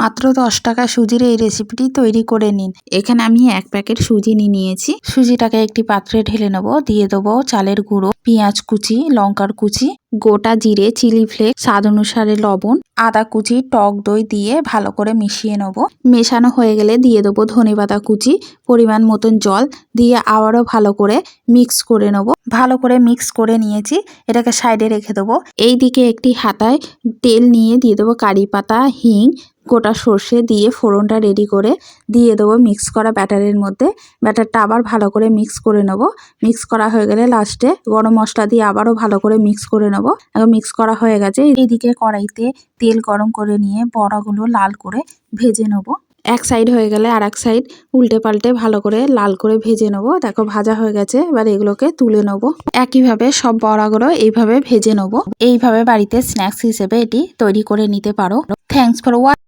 মাত্র 10 টাকা সুজির এই রেসিপিটি তৈরি করে নিন। এখানে আমি 1 প্যাকেট সুজি নিয়েছি। সুজিটাকে একটি পাত্রে ঢেলে নেব। দিয়ে দেবো চালের গুঁড়ো, পেঁয়াজ কুচি, লঙ্কার কুচি, গোটা জিরে, চিলি ফ্লেক্স, স্বাদ অনুসারে লবণ, আদা কুচি, টক দই দিয়ে ভালো করে মিশিয়ে নেব। মেশানো হয়ে গেলে দিয়ে দেবো ধনেপাতা কুচি, পরিমাণ মতন জল দিয়ে আবারও ভালো করে মিক্স করে নেব। ভালো করে মিক্স করে নিয়েছি, এটাকে সাইডে রেখে দেবো। এই দিকে একটি হাতায় তেল নিয়ে দিয়ে দেবো কারি পাতা, হিং, গোটা সর্ষে দিয়ে ফোড়নটা রেডি করে দিয়ে দেবো মিক্স করা ব্যাটারের মধ্যে। ব্যাটারটা আবার ভালো করে মিক্স করে নেব। মিক্স করা হয়ে গেলে লাস্টে গরম মশলা দিয়ে আবারও ভালো করে মিক্স করে নেব। এখন মিক্স করা হয়ে গেছে। এইদিকে কড়াইতে তেল গরম করে নিয়ে বড়াগুলো লাল করে ভেজে নেব। এক সাইড হয়ে গেলে আর এক সাইড উল্টে পাল্টে ভালো করে লাল করে ভেজে নেব। দেখো ভাজা হয়ে গেছে, এবার এগুলোকে তুলে নেব। একইভাবে সব বড়াগুলো এইভাবে ভেজে নেব। এইভাবে বাড়িতে স্ন্যাক্স হিসেবে এটি তৈরি করে নিতে পারো। Thanks for watching.